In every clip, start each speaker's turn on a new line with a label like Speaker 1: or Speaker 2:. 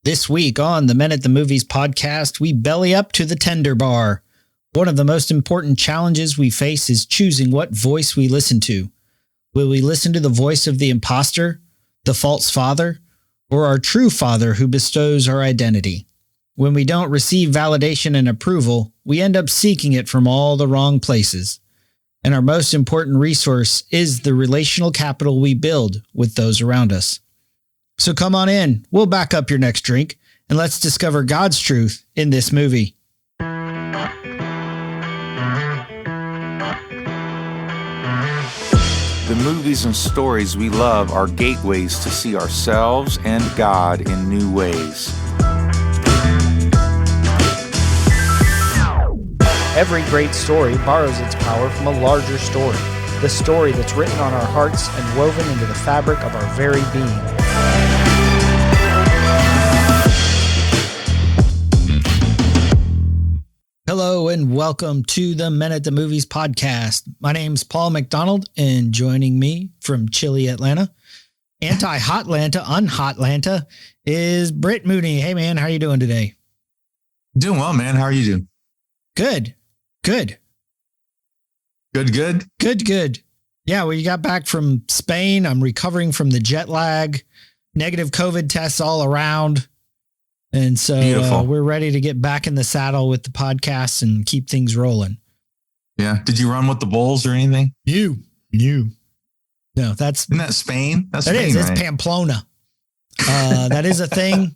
Speaker 1: This week on the Men at the Movies podcast, we belly up to the tender bar. One of the most important challenges we face is choosing what voice we listen to. Will we listen to the voice of the imposter, the false father, or our true father who bestows our identity? When we don't receive validation and approval, we end up seeking it from all the wrong places. And our most important resource is the relational capital we build with those around us. So come on in, we'll back up your next drink, and let's discover God's truth in this movie.
Speaker 2: The movies and stories we love are gateways to see ourselves and God in new ways.
Speaker 3: Every great story borrows its power from a larger story, the story that's written on our hearts and woven into the fabric of our very being.
Speaker 1: Hello and welcome to the Men at the Movies podcast. My name's Paul McDonald, and joining me from chilly Atlanta, anti-Hotlanta, unhotlanta, is Britt Mooney. Hey man, how are you doing today?
Speaker 4: Doing well, man. How are you doing?
Speaker 1: Good. Yeah, well, you got back from Spain. I'm recovering from the jet lag, negative COVID tests all around. And so we're ready to get back in the saddle with the podcast and keep things rolling.
Speaker 4: Yeah. Did you run with the Bulls or anything?
Speaker 1: No,
Speaker 4: Isn't that Spain? That's Spain,
Speaker 1: It's
Speaker 4: right?
Speaker 1: Pamplona. That is a thing.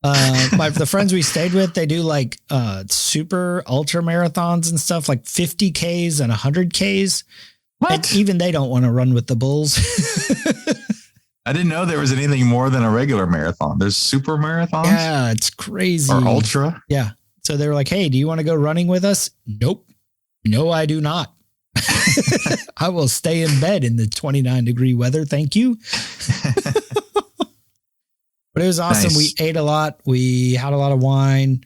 Speaker 1: The friends we stayed with, they do like super ultra marathons and stuff, like 50Ks and 100Ks.
Speaker 4: What?
Speaker 1: And even they don't want to run with the Bulls.
Speaker 4: I didn't know there was anything more than a regular marathon. There's super marathons?
Speaker 1: Yeah, it's crazy.
Speaker 4: Or ultra?
Speaker 1: Yeah. So they were like, hey, do you want to go running with us? Nope. No, I do not. I will stay in bed in the 29-degree weather. Thank you. But it was awesome. Nice. We ate a lot. We had a lot of wine,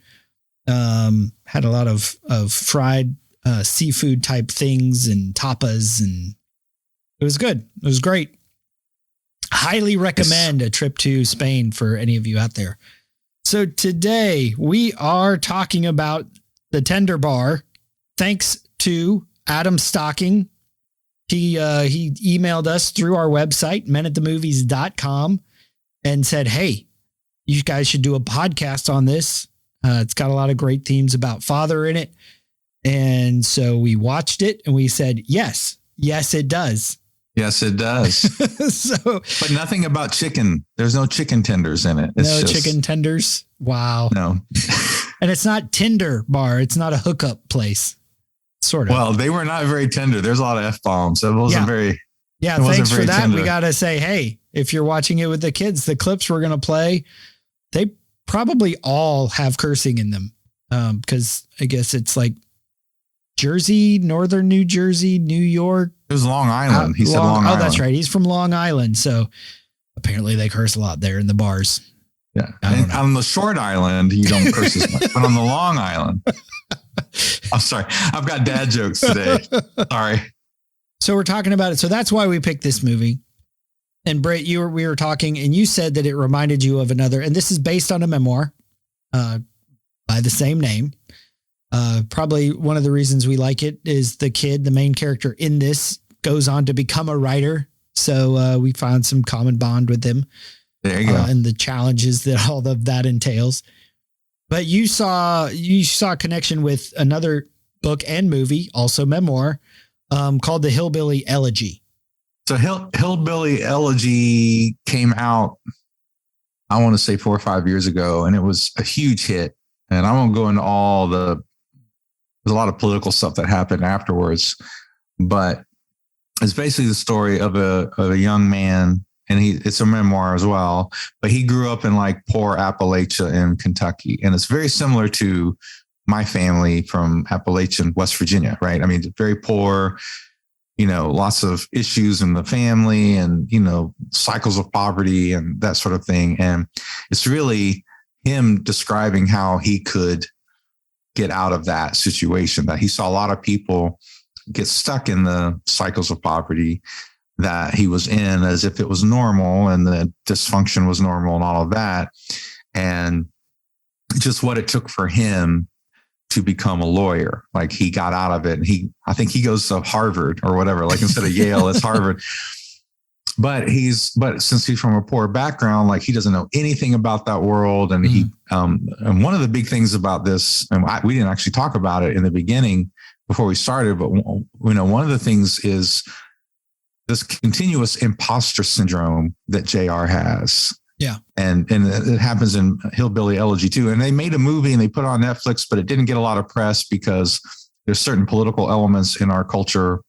Speaker 1: had a lot of fried seafood type things and tapas. And it was good. It was great. Highly recommend a trip to Spain for any of you out there. So today we are talking about the Tender Bar. Thanks to Adam Stocking. He emailed us through our website, menatthemovies.com, and said, hey, you guys should do a podcast on this. It's got a lot of great themes about father in it. And so we watched it and we said, yes, it does.
Speaker 4: Yes, it does. But nothing about chicken. There's no chicken tenders in it.
Speaker 1: It's chicken tenders. Wow.
Speaker 4: No.
Speaker 1: And it's not Tinder Bar. It's not a hookup place. Sort of.
Speaker 4: Well, they were not very tender. There's a lot of F-bombs. It wasn't very.
Speaker 1: Yeah. Thanks for that. Tender. We got to say, hey, if you're watching it with the kids, the clips we're going to play, they probably all have cursing in them. Because I guess it's like Jersey, Northern New Jersey, New York.
Speaker 4: It was Long Island. He said Long Island.
Speaker 1: Oh, that's right. He's from Long Island. So apparently they curse a lot there in the bars.
Speaker 4: Yeah. And on the short island, you don't curse as much. But on the Long Island, I'm sorry. I've got dad jokes today. Sorry.
Speaker 1: So we're talking about it. So that's why we picked this movie. And Britt, we were talking and you said that it reminded you of another, and this is based on a memoir by the same name. Probably one of the reasons we like it is the kid, the main character in this, goes on to become a writer. So we found some common bond with him.
Speaker 4: There you go.
Speaker 1: And the challenges that all of that entails. But you saw a connection with another book and movie, also memoir, called The Hillbilly Elegy.
Speaker 4: So Hillbilly Elegy came out, I want to say 4 or 5 years ago, and it was a huge hit. And I won't go into there's a lot of political stuff that happened afterwards, but it's basically the story of a young man, and it's a memoir as well, but he grew up in like poor Appalachia in Kentucky. And it's very similar to my family from Appalachian, West Virginia, right? I mean, very poor, lots of issues in the family and, cycles of poverty and that sort of thing. And it's really him describing how he could get out of that situation, that he saw a lot of people get stuck in the cycles of poverty that he was in as if it was normal and the dysfunction was normal and all of that. and just what it took for him to become a lawyer. Like he got out of it, and I think he goes to Harvard or whatever, like instead of Yale, it's Harvard. But since he's from a poor background, like he doesn't know anything about that world. And and one of the big things about this, and we didn't actually talk about it in the beginning before we started, but one of the things is this continuous imposter syndrome that JR has.
Speaker 1: Yeah.
Speaker 4: And it happens in Hillbilly Elegy too. And they made a movie and they put it on Netflix, but it didn't get a lot of press because there's certain political elements in our culture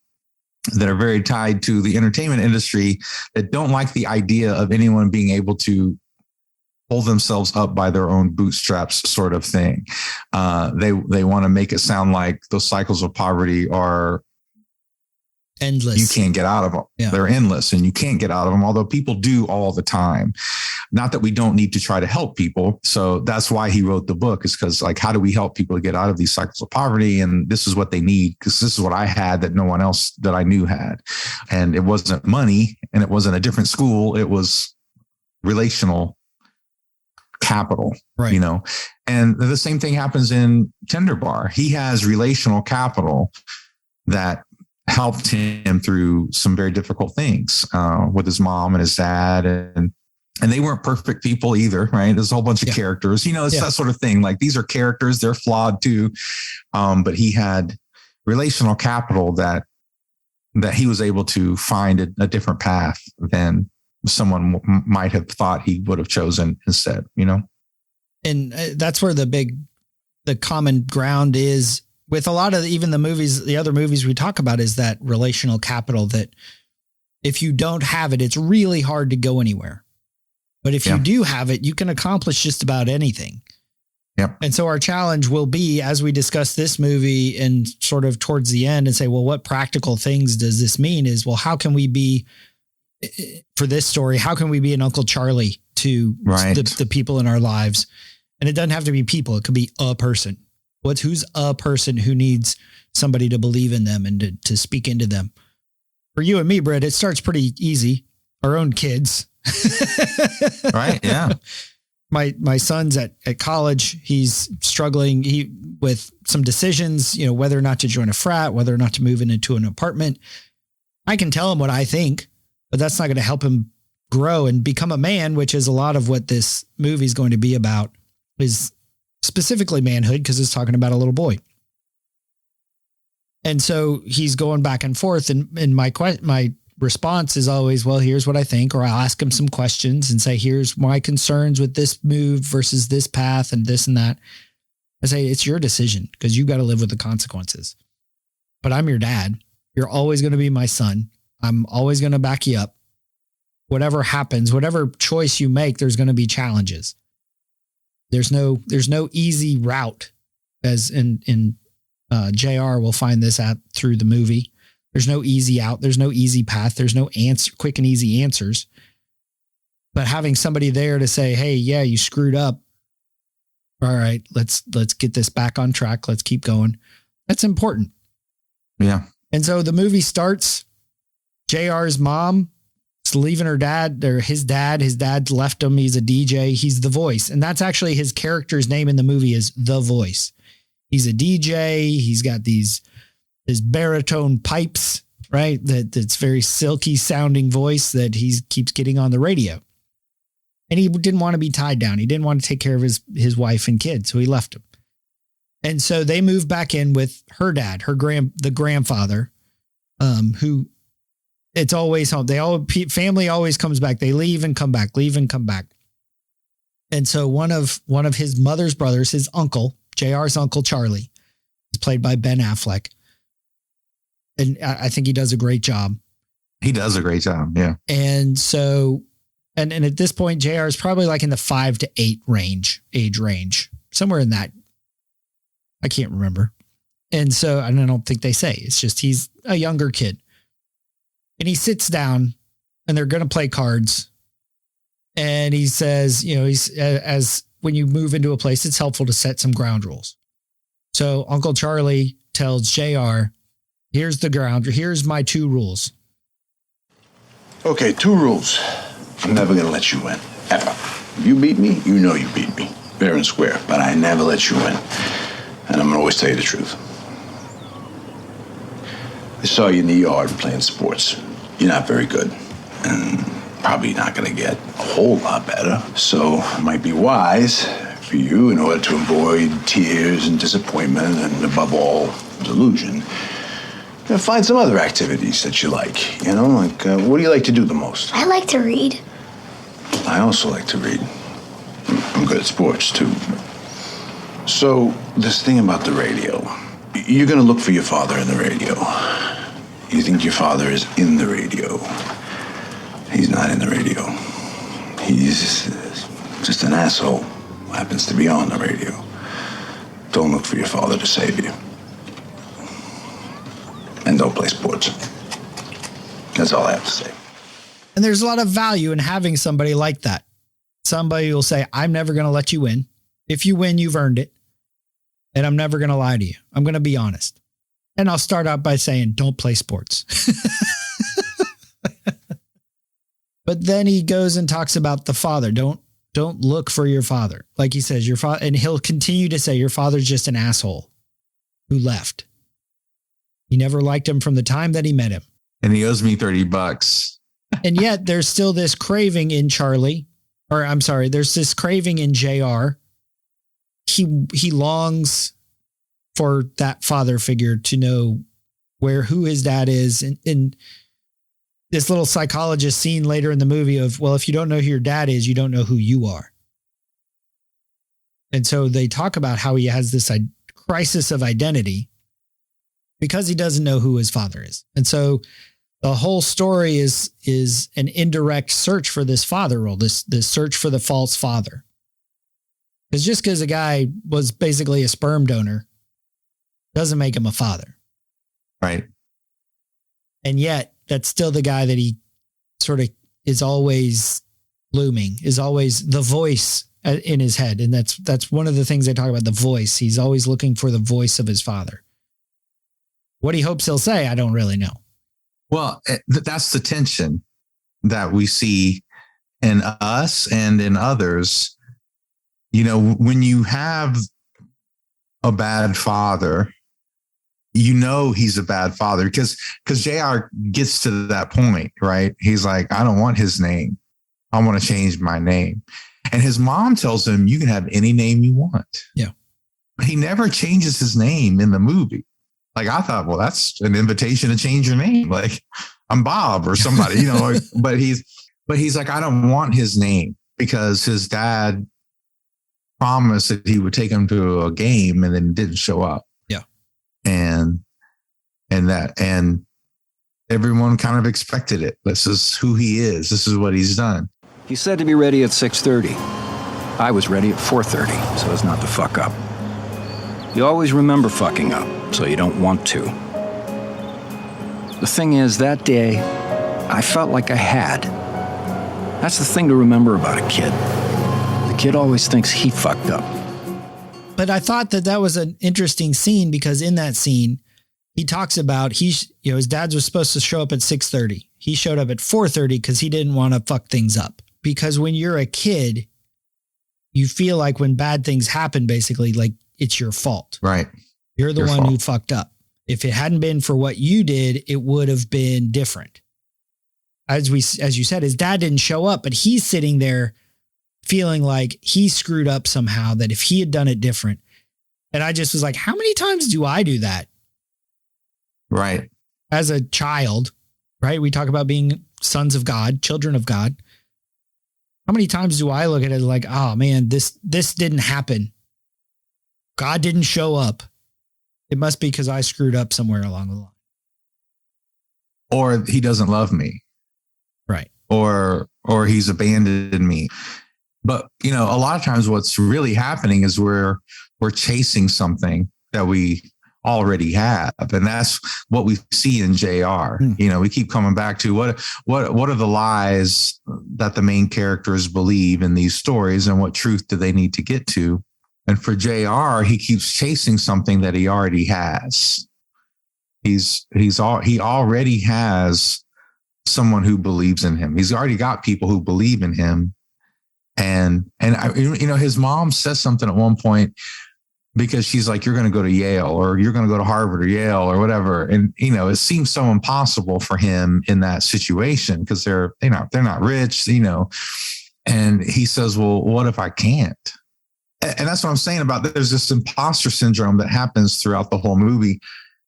Speaker 4: that are very tied to the entertainment industry that don't like the idea of anyone being able to pull themselves up by their own bootstraps, sort of thing. They want to make it sound like those cycles of poverty are
Speaker 1: endless.
Speaker 4: You can't get out of them. Yeah. They're endless and you can't get out of them, although people do all the time. Not that we don't need to try to help people. So that's why he wrote the book, is because, like, how do we help people get out of these cycles of poverty? And this is what they need, because this is what I had that no one else that I knew had. And it wasn't money, and it wasn't a different school. It was relational capital,
Speaker 1: right?
Speaker 4: You know, and the same thing happens in Tender Bar. He has relational capital that helped him through some very difficult things with his mom and his dad, and they weren't perfect people either, right? There's a whole bunch of characters, you know, it's that sort of thing. Like, these are characters, they're flawed too, but he had relational capital that he was able to find a different path than someone might have thought he would have chosen instead, you know?
Speaker 1: And that's where the common ground is with a lot of even the other movies we talk about, is that relational capital, that if you don't have it, it's really hard to go anywhere. But if you do have it, you can accomplish just about anything.
Speaker 4: Yep.
Speaker 1: And so our challenge will be, as we discuss this movie and sort of towards the end and say, well, what practical things does this mean, is, well, how can we be, for this story, how can we be an Uncle Charlie to the people in our lives? And it doesn't have to be people. It could be a person. Who's a person who needs somebody to believe in them and to speak into them? For you and me, Britt, it starts pretty easy. Our own kids.
Speaker 4: Right. Yeah.
Speaker 1: My son's at college. He's struggling with some decisions, you know, whether or not to join a frat, whether or not to move into an apartment. I can tell him what I think, but that's not going to help him grow and become a man, which is a lot of what this movie is going to be about, is specifically manhood, because it's talking about a little boy. And so he's going back and forth. And my response is always, well, here's what I think, or I'll ask him some questions and say, here's my concerns with this move versus this path and this and that. I say, it's your decision, because you got to live with the consequences. But I'm your dad. You're always going to be my son. I'm always going to back you up. Whatever happens, whatever choice you make, there's going to be challenges. There's no easy route, as in JR will find this out through the movie. There's no easy out. There's no easy path. There's no quick and easy answers. But having somebody there to say, hey, yeah, you screwed up. All right, let's get this back on track. Let's keep going. That's important.
Speaker 4: Yeah.
Speaker 1: And so the movie starts. JR's mom is leaving her dad, or his dad. His dad left him. He's a DJ. He's the voice. And that's actually his character's name in the movie, is The Voice. He's a DJ. He's got his baritone pipes, right? That's very silky sounding voice that he keeps getting on the radio. And he didn't want to be tied down. He didn't want to take care of his wife and kids. So he left him. And so they moved back in with her dad, the grandfather, who it's always home. Family always comes back. They leave and come back, leave and come back. And so one of his mother's brothers, his uncle, JR's Uncle Charlie, is played by Ben Affleck. And I think he does a great job.
Speaker 4: He does a great job. Yeah.
Speaker 1: And so, and at this point, JR is probably like in the 5 to 8 age range, somewhere in that. I can't remember. And so, and I don't think they say, it's just, he's a younger kid. And he sits down and they're going to play cards. And he says, you know, as when you move into a place, it's helpful to set some ground rules. So Uncle Charlie tells JR, here's my 2 rules.
Speaker 5: Okay, 2 rules. I'm never going to let you win, ever. If you beat me, you know you beat me. Fair and square. But I never let you win. And I'm going to always tell you the truth. I saw you in the yard playing sports. You're not very good. And probably not going to get a whole lot better. So it might be wise for you, in order to avoid tears and disappointment and, above all, delusion, to find some other activities that you like. You know, like, what do you like to do the most?
Speaker 6: I like to read.
Speaker 5: I also like to read. I'm good at sports, too. So, this thing about the radio, you're going to look for your father in the radio. You think your father is in the radio. He's not in the radio. He's just an asshole who happens to be on the radio. Don't look for your father to save you. And don't play sports. That's all I have to say.
Speaker 1: And there's a lot of value in having somebody like that. Somebody will say, I'm never going to let you win. If you win, you've earned it. And I'm never going to lie to you. I'm going to be honest. And I'll start out by saying, don't play sports. But then he goes and talks about the father. Don't look for your father. Like he says, your father, and he'll continue to say, your father's just an asshole who left. He never liked him from the time that he met him.
Speaker 4: And he owes me $30.
Speaker 1: And yet there's still this craving in Charlie, or I'm sorry, there's this craving in JR. He longs for that father figure to know who his dad is. And this little psychologist scene later in the movie of, well, if you don't know who your dad is, you don't know who you are. And so they talk about how he has this crisis of identity because he doesn't know who his father is. And so the whole story is an indirect search for this father role, this search for the false father. Because just because a guy was basically a sperm donor doesn't make him a father.
Speaker 4: Right.
Speaker 1: And yet that's still the guy that he sort of is always looming, is always the voice in his head. And that's one of the things they talk about, the voice. He's always looking for the voice of his father. What he hopes he'll say, I don't really know.
Speaker 4: Well, that's the tension that we see in us and in others. You know, when you have a bad father, you know he's a bad father because JR gets to that point, right? He's like, I don't want his name. I want to change my name. And his mom tells him, you can have any name you want.
Speaker 1: Yeah.
Speaker 4: He never changes his name in the movie. Like, I thought, well, that's an invitation to change your name. Like, I'm Bob or somebody, you know, but he's like, I don't want his name because his dad promised that he would take him to a game and then didn't show up.
Speaker 1: Yeah.
Speaker 4: And everyone kind of expected it. This is who he is. This is what he's done.
Speaker 7: He said to be ready at 6:30. I was ready at 4:30 so as not to fuck up. You always remember fucking up, so you don't want to. The thing is, that day, I felt like I had. That's the thing to remember about a kid. The kid always thinks he fucked up.
Speaker 1: But I thought that was an interesting scene because in that scene, he talks about his dad was supposed to show up at 6:30. He showed up at 4:30 because he didn't want to fuck things up. Because when you're a kid, you feel like when bad things happen, basically, like it's your fault.
Speaker 4: Right.
Speaker 1: You're the one who fucked up. If it hadn't been for what you did, it would have been different. As you said, his dad didn't show up, but he's sitting there feeling like he screwed up somehow, that if he had done it different. And I just was like, how many times do I do that?
Speaker 4: Right.
Speaker 1: As a child, right? We talk about being sons of God, children of God. How many times do I look at it like, oh man, this didn't happen. God didn't show up. It must be because I screwed up somewhere along the line.
Speaker 4: Or he doesn't love me.
Speaker 1: Right.
Speaker 4: Or he's abandoned me. But, you know, a lot of times what's really happening is we're chasing something that we already have. And that's what we see in JR. You know, we keep coming back to what are the lies that the main characters believe in these stories, and what truth do they need to get to? And for JR, he keeps chasing something that he already has. He already has someone who believes in him. He's already got people who believe in him. And his mom says something at one point, because she's like, you're going to go to Yale, or you're going to go to Harvard or Yale or whatever. And, it seems so impossible for him in that situation, because they're not rich, and he says, well, what if I can't? And that's what I'm saying about, there's this imposter syndrome that happens throughout the whole movie.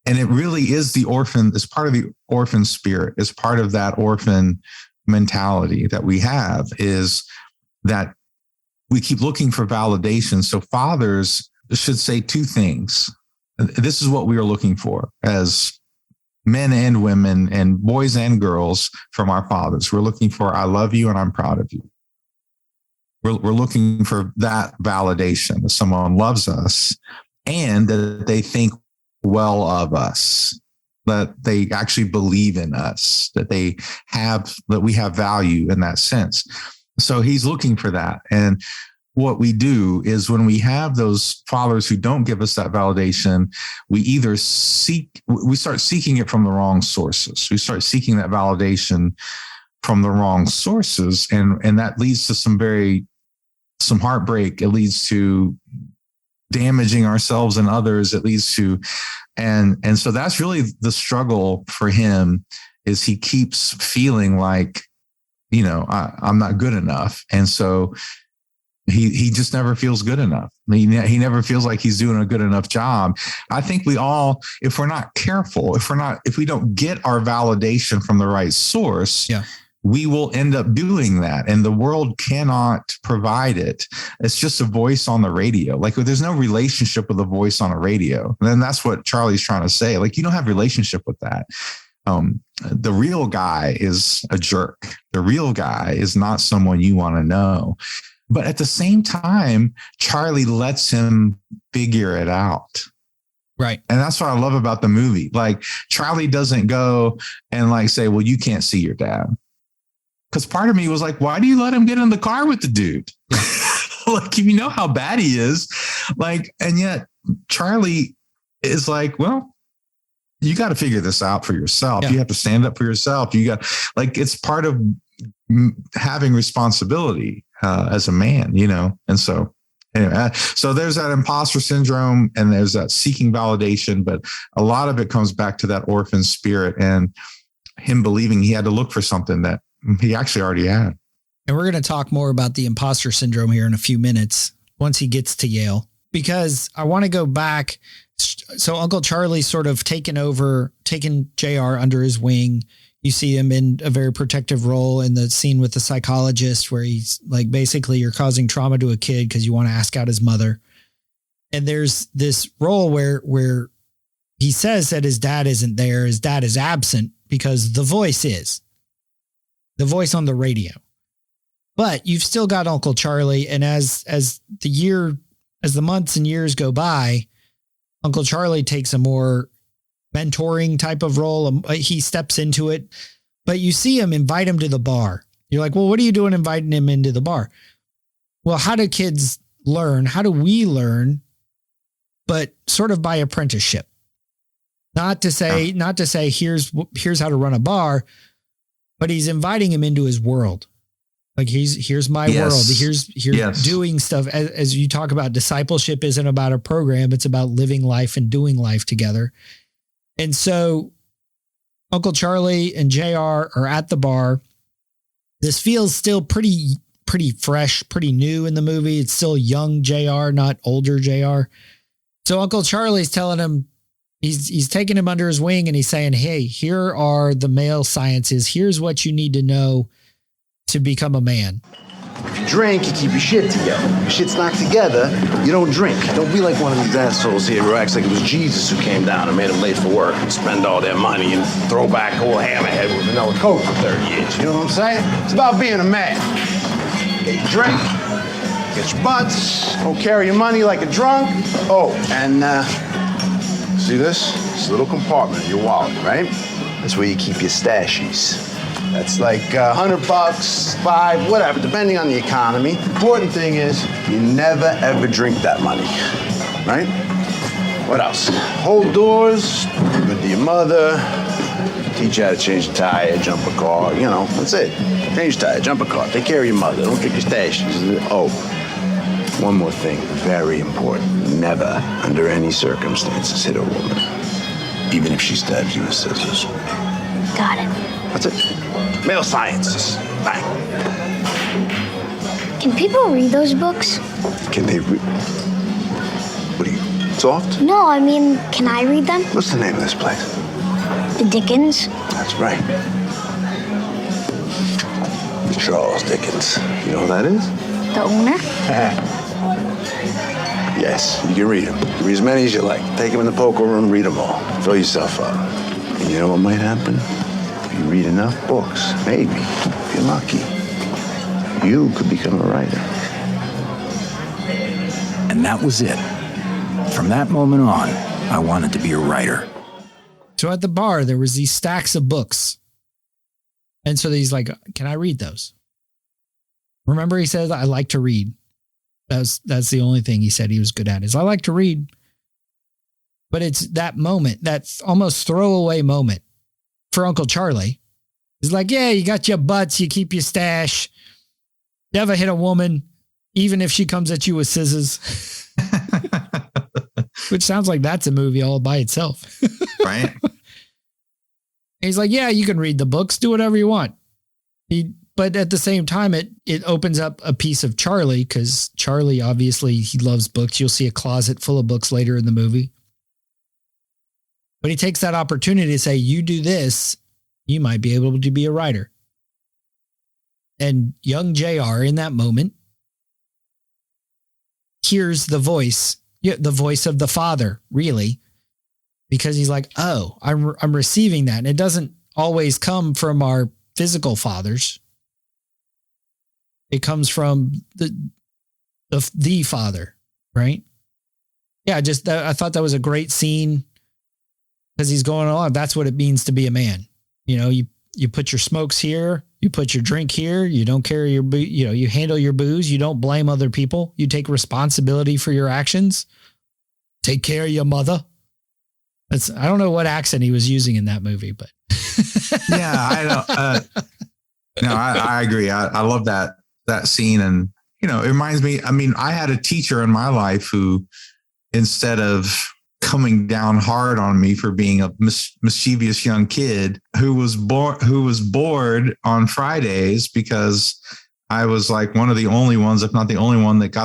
Speaker 4: And it really is it's part of the orphan spirit. It's part of that orphan mentality that we have, is that we keep looking for validation. So fathers should say two things. This is what we are looking for as men and women and boys and girls from our fathers. We're looking for, I love you and I'm proud of you. We're looking for that validation, that someone loves us and that they think well of us, that they actually believe in us, that we have value in that sense. So he's looking for that. And what we do is, when we have those fathers who don't give us that validation, we start seeking it from the wrong sources. We start seeking that validation from the wrong sources. And that leads to some heartbreak. It leads to damaging ourselves and others. It leads to, and so that's really the struggle for him, is he keeps feeling like, I'm not good enough. And so he just never feels good enough. He never feels like he's doing a good enough job. I think we all, if we're not careful, if we don't get our validation from the right source, we will end up doing that. And the world cannot provide it. It's just a voice on the radio. Like, there's no relationship with a voice on a radio. And then that's what Charlie's trying to say. Like, you don't have relationship with that. The real guy is a jerk. The real guy is not someone you want to know. But at the same time, Charlie lets him figure it out.
Speaker 1: Right.
Speaker 4: And that's what I love about the movie. Like, Charlie doesn't go and say, well, you can't see your dad. Because part of me was like, why do you let him get in the car with the dude? Like, you know how bad he is. Like, and yet Charlie is like, well, you got to figure this out for yourself. You have to stand up for yourself. It's part of having responsibility as a man, And so anyway, so there's that imposter syndrome and there's that seeking validation, but a lot of it comes back to that orphan spirit and him believing he had to look for something that he actually already had.
Speaker 1: And we're going to talk more about the imposter syndrome here in a few minutes once he gets to Yale, because I want to go back. So Uncle Charlie's sort of taken JR under his wing. You see him in a very protective role in the scene with the psychologist, where he's like, basically, you're causing trauma to a kid because you want to ask out his mother. And there's this role where he says that his dad isn't there. His dad is absent because the voice on the radio. But you've still got Uncle Charlie. And as the months and years go by, Uncle Charlie takes a more mentoring type of role. He steps into it, but you see him invite him to the bar. You're like, well, what are you doing inviting him into the bar? Well, how do kids learn? How do we learn? But sort of by apprenticeship. Not to say here's how to run a bar, but he's inviting him into his world. Like, here's my world. Here's doing stuff. As you talk about, discipleship isn't about a program. It's about living life and doing life together. And so Uncle Charlie and JR are at the bar. This feels still pretty fresh, pretty new in the movie. It's still young JR, not older JR. So Uncle Charlie's telling him, he's taking him under his wing and he's saying, hey, here are the male sciences. Here's what you need to know to become a man.
Speaker 6: If you drink, you keep your shit together. If your shit's not together, you don't drink. Don't be like one of these assholes here who acts like it was Jesus who came down and made them late for work and spend all their money and throw back a whole hammerhead with vanilla Coke for 30 years. You know what I'm saying? It's about being a man. Get your drink, get your butts, don't carry your money like a drunk. Oh, and see this little compartment in your wallet, right? That's where you keep your stashies. That's like $100, $5, whatever, depending on the economy. Important thing is you never, ever drink that money, right? What else? Hold doors, good to your mother, Teach you how to change a tire, jump a car, you know, that's it. Change a tire, jump a car, take care of your mother, don't drink your stashes. Oh, one more thing, very important. Never, under any circumstances, hit a woman. Even if she stabs you with scissors.
Speaker 8: Got it.
Speaker 6: That's it. Male sciences. Bang.
Speaker 8: Can people read those books?
Speaker 6: Can they read? What are you, soft?
Speaker 8: No, I mean, can I read them?
Speaker 6: What's the name of this place?
Speaker 8: The Dickens?
Speaker 6: That's right. Charles Dickens. You know who that is?
Speaker 8: The owner?
Speaker 6: Yes, you can read them. You can read as many as you like. Take them in the poker room, read them all. Fill yourself up. And you know what might happen? If you read enough books, maybe, if you're lucky, you could become a writer.
Speaker 7: And that was it. From that moment on, I wanted to be a writer.
Speaker 1: So at the bar, there was these stacks of books. And so he's like, can I read those? Remember, he said, I like to read. That's the only thing he said he was good at is I like to read. But it's that moment, that's almost throwaway moment for Uncle Charlie. He's like, yeah, you got your butts, you keep your stash. Never hit a woman, even if she comes at you with scissors. Which sounds like that's a movie all by itself.
Speaker 4: Right.
Speaker 1: He's like, yeah, you can read the books, do whatever you want. But at the same time, it opens up a piece of Charlie because Charlie, obviously, he loves books. You'll see a closet full of books later in the movie. But he takes that opportunity to say, you do this, you might be able to be a writer. And young JR in that moment hears the voice of the father, really, because he's like, oh, I'm receiving that. And it doesn't always come from our physical fathers. It comes from the father, right? Yeah, I thought that was a great scene because he's going on. That's what it means to be a man. You know, you put your smokes here, you put your drink here, you don't carry your you handle your booze, you don't blame other people, you take responsibility for your actions, take care of your mother. I don't know what accent he was using in that movie, but
Speaker 4: yeah, I know. No, I agree. I love that scene. And, you know, it reminds me, I mean, I had a teacher in my life who, instead of coming down hard on me for being a mischievous young kid who was bored on Fridays because I was like one of the only ones, if not the only one, that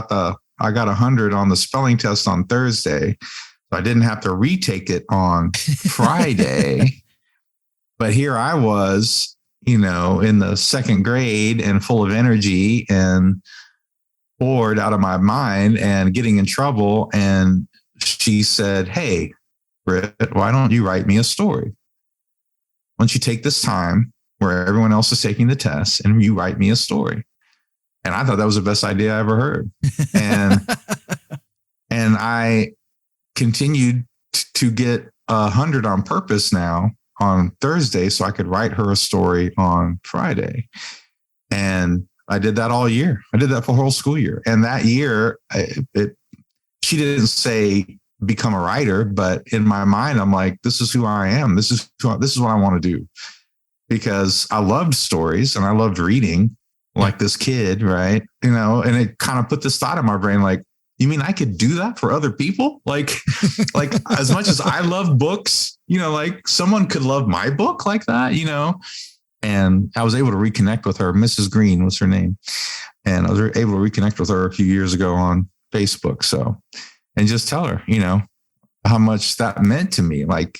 Speaker 4: I got 100 on the spelling test on Thursday. So I didn't have to retake it on Friday. But here I was, you know, in the second grade and full of energy and bored out of my mind and getting in trouble. And she said, hey, Britt, why don't you write me a story? Why don't you take this time where everyone else is taking the test and you write me a story? And I thought that was the best idea I ever heard. And I continued to get 100 on purpose now on Thursday so I could write her a story on Friday. And I did that all year. I did that for the whole school year. And that year, she didn't say become a writer, but in my mind, I'm like, this is who I am. This is what I want to do, because I loved stories and I loved reading like this kid, right? You know, and it kind of put this thought in my brain, like, you mean I could do that for other people? Like as much as I love books, you know, like someone could love my book like that, you know? And I was able to reconnect with her. Mrs. Green was her name. And I was able to reconnect with her a few years ago on Facebook. So, and just tell her, you know, how much that meant to me. Like,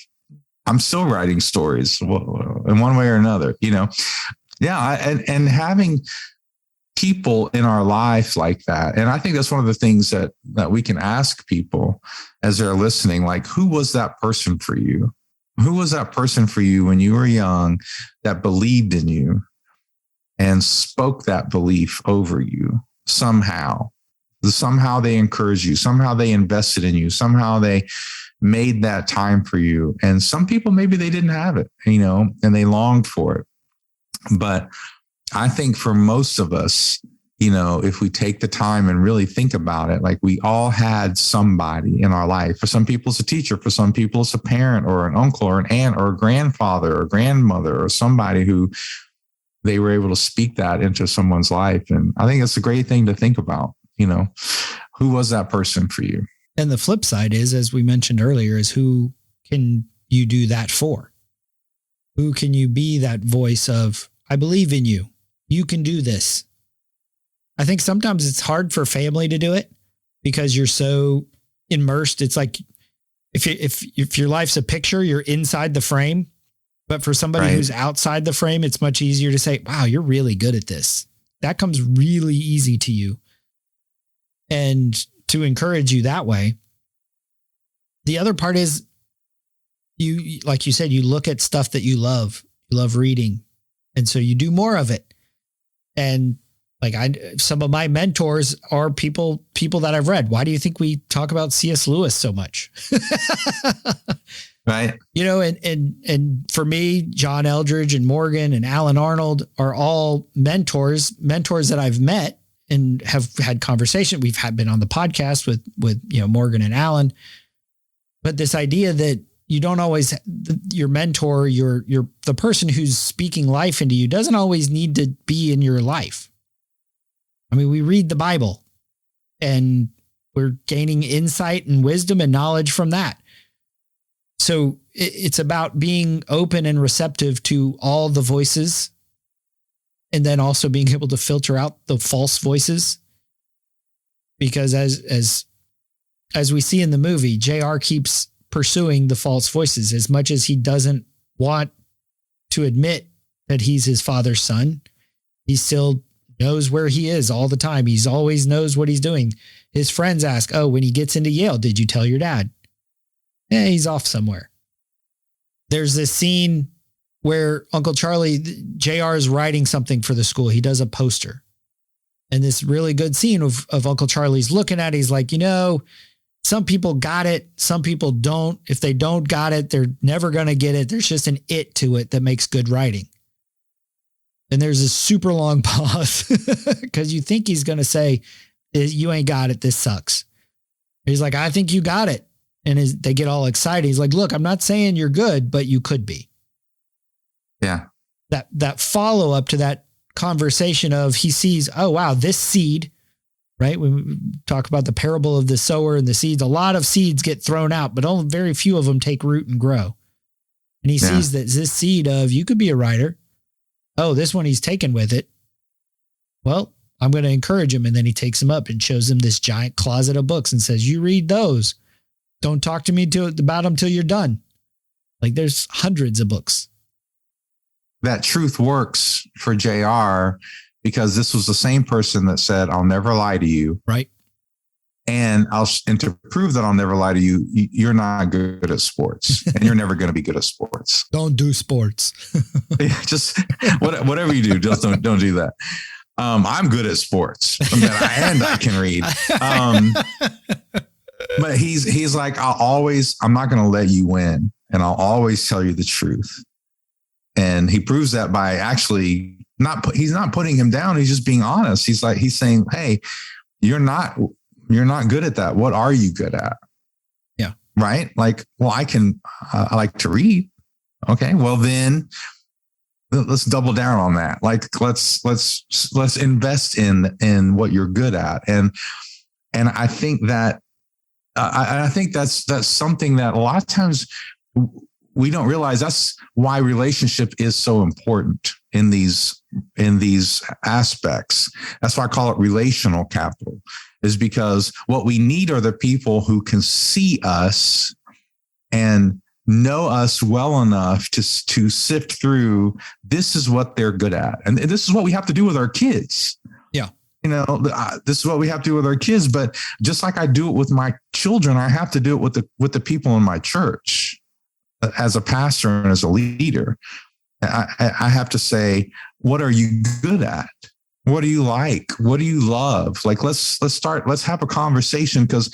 Speaker 4: I'm still writing stories in one way or another, you know? Yeah. And having people in our life like that. And I think that's one of the things that we can ask people as they're listening, like, who was that person for you? Who was that person for you when you were young that believed in you and spoke that belief over you somehow? Somehow they encouraged you. Somehow they invested in you. Somehow they made that time for you. And some people, maybe they didn't have it, you know, and they longed for it. But I think for most of us, if we take the time and really think about it, like we all had somebody in our life. For some people, it's a teacher. For some people, it's a parent or an uncle or an aunt or a grandfather or grandmother or somebody who they were able to speak that into someone's life. And I think it's a great thing to think about, who was that person for you?
Speaker 1: And the flip side is, as we mentioned earlier, is who can you do that for? Who can you be that voice of, I believe in you. You can do this. I think sometimes it's hard for family to do it because you're so immersed. It's like if your life's a picture, you're inside the frame. But for somebody who's outside the frame, it's much easier to say, wow, you're really good at this. That comes really easy to you. And to encourage you that way. The other part is you, like you said, you look at stuff that you love reading. And so you do more of it. And like some of my mentors are people that I've read. Why do you think we talk about C.S. Lewis so much?
Speaker 4: Right.
Speaker 1: And for me, John Eldridge and Morgan and Alan Arnold are all mentors that I've met and have had conversation. We've been on the podcast with Morgan and Alan, but this idea that you don't always, your mentor, the person who's speaking life into you doesn't always need to be in your life. I mean, we read the Bible and we're gaining insight and wisdom and knowledge from that. So it's about being open and receptive to all the voices, and then also being able to filter out the false voices. Because as we see in the movie, JR keeps pursuing the false voices as much as he doesn't want to admit that he's his father's son. He still knows where he is all the time. He's always knows what he's doing. His friends ask, oh, when he gets into Yale, did you tell your dad? Yeah, he's off somewhere. There's this scene where Uncle Charlie, JR is writing something for the school. He does a poster. And this really good scene of Uncle Charlie's looking at it. He's like, some people got it. Some people don't. If they don't got it, they're never going to get it. There's just an it to it that makes good writing. And there's a super long pause because you think he's going to say, you ain't got it. This sucks. He's like, I think you got it. And they get all excited. He's like, look, I'm not saying you're good, but you could be.
Speaker 4: Yeah.
Speaker 1: That follow up to that conversation of he sees, oh, wow, this seed, right? When we talk about the parable of the sower and the seeds, a lot of seeds get thrown out, but only very few of them take root and grow. And he sees that this seed of, you could be a writer. Oh, this one he's taken with it. Well, I'm going to encourage him. And then he takes him up and shows him this giant closet of books and says, you read those. Don't talk to me about them till you're done. Like there's hundreds of books.
Speaker 4: That truth works for JR because this was the same person that said, I'll never lie to you.
Speaker 1: Right.
Speaker 4: And to prove that I'll never lie to you, you're not good at sports and you're never going to be good at sports.
Speaker 1: Don't do sports.
Speaker 4: Just whatever you do, just don't do that. I'm good at sports and I can read. But he's like, I'm not going to let you win. And I'll always tell you the truth. And he proves that by actually he's not putting him down. He's just being honest. He's saying, hey, you're not good at that. What are you good at?
Speaker 1: Yeah.
Speaker 4: Right. Like, well, I like to read. Okay. Well, then let's double down on that. Like, let's invest in what you're good at. And I think that, I think that's something that a lot of times we don't realize. That's why relationship is so important in these aspects. That's why I call it relational capital, is because what we need are the people who can see us and know us well enough to sift through. This is what they're good at. And this is what we have to do with our kids.
Speaker 1: Yeah.
Speaker 4: This is what we have to do with our kids, but just like I do it with my children, I have to do it with the people in my church as a pastor and as a leader. I have to say, what are you good at? What do you like? What do you love? Like, let's have a conversation, because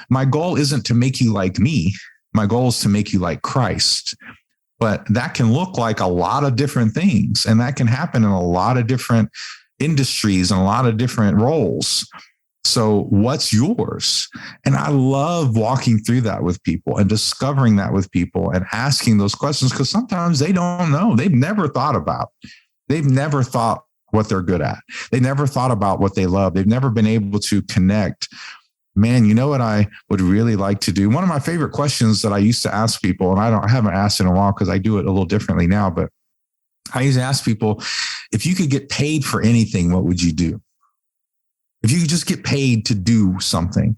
Speaker 4: my goal isn't to make you like me. My goal is to make you like Christ. But that can look like a lot of different things, and that can happen in a lot of different industries and a lot of different roles. So what's yours? And I love walking through that with people and discovering that with people and asking those questions, because sometimes they don't know. They've never thought what they're good at. They never thought about what they love. They've never been able to connect. Man, you know what I would really like to do? One of my favorite questions that I used to ask people, and I haven't asked in a while because I do it a little differently now, but I used to ask people, if you could get paid for anything, what would you do? If you could just get paid to do something.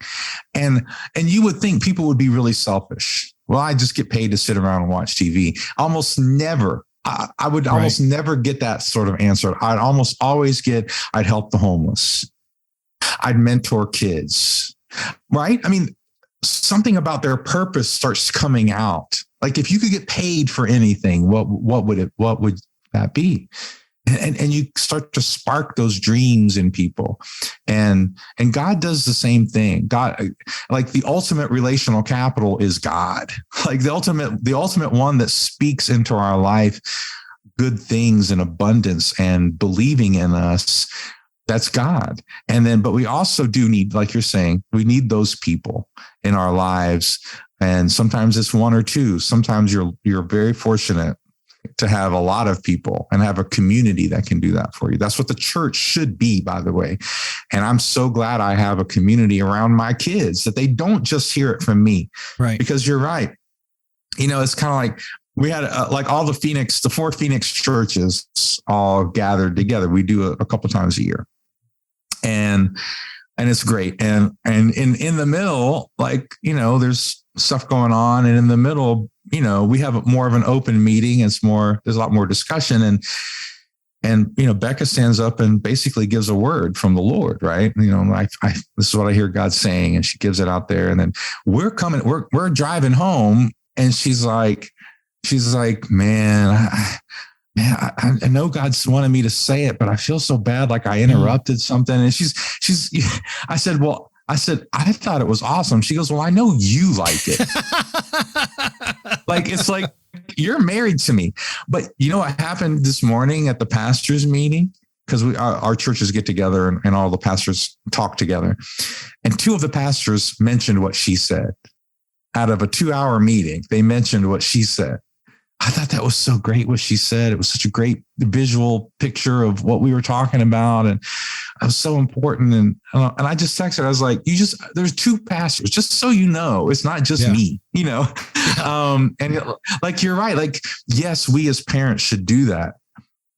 Speaker 4: And you would think people would be really selfish. Well, I just get paid to sit around and watch TV. Almost never. I would almost never get that sort of answer. I'd almost always get, I'd help the homeless. I'd mentor kids. Right? I mean, something about their purpose starts coming out. Like, if you could get paid for anything, what would that be? And you start to spark those dreams in people. And God does the same thing. God, like, the ultimate relational capital is God. Like, the ultimate one that speaks into our life good things in abundance and believing in us. That's God. And then, but we also do need, like you're saying, we need those people in our lives. And sometimes it's one or two. Sometimes you're very fortunate to have a lot of people and have a community that can do that for you. That's what the church should be, by the way. And I'm so glad I have a community around my kids, that they don't just hear it from me. Right. Because you're right. You know, it's kind of like, we had like all the 4 Phoenix churches all gathered together. We do a couple times a year. And it's great. And in the middle, like, you know, there's stuff going on. And in the middle, you know, we have more of an open meeting. There's a lot more discussion. And, you know, Becca stands up and basically gives a word from the Lord, right? You know, this is what I hear God saying. And she gives it out there. And then we're driving home. And she's like, man, I know God's wanted me to say it, but I feel so bad. Like, I interrupted something. And I said, I thought it was awesome. She goes, well, I know you like it. Like, it's like, you're married to me. But you know what happened this morning at the pastors' meeting? Because our churches get together and all the pastors talk together. And 2 of the pastors mentioned what she said. Out of a 2-hour meeting, they mentioned what she said. I thought that was so great what she said. It was such a great visual picture of what we were talking about. And it was so important. And I just texted her. I was like, there's 2 pastors, just so you know, it's not just me, you know? Like, you're right. Like, yes, we as parents should do that,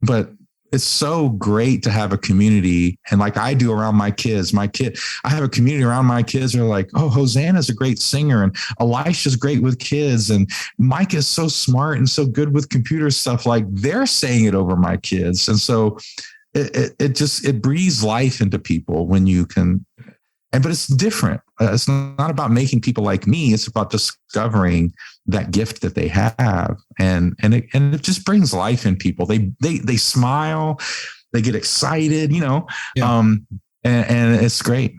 Speaker 4: but it's so great to have a community. And like I do around my kids, I have a community around my kids who are like, oh, Hosanna's a great singer, and Elisha's great with kids, and Mike is so smart and so good with computer stuff. Like, they're saying it over my kids. And so it breathes life into people when you can. But it's different. It's not about making people like me. It's about discovering that gift that they have. And it just brings life in people. They smile, they get excited, you know, and it's great.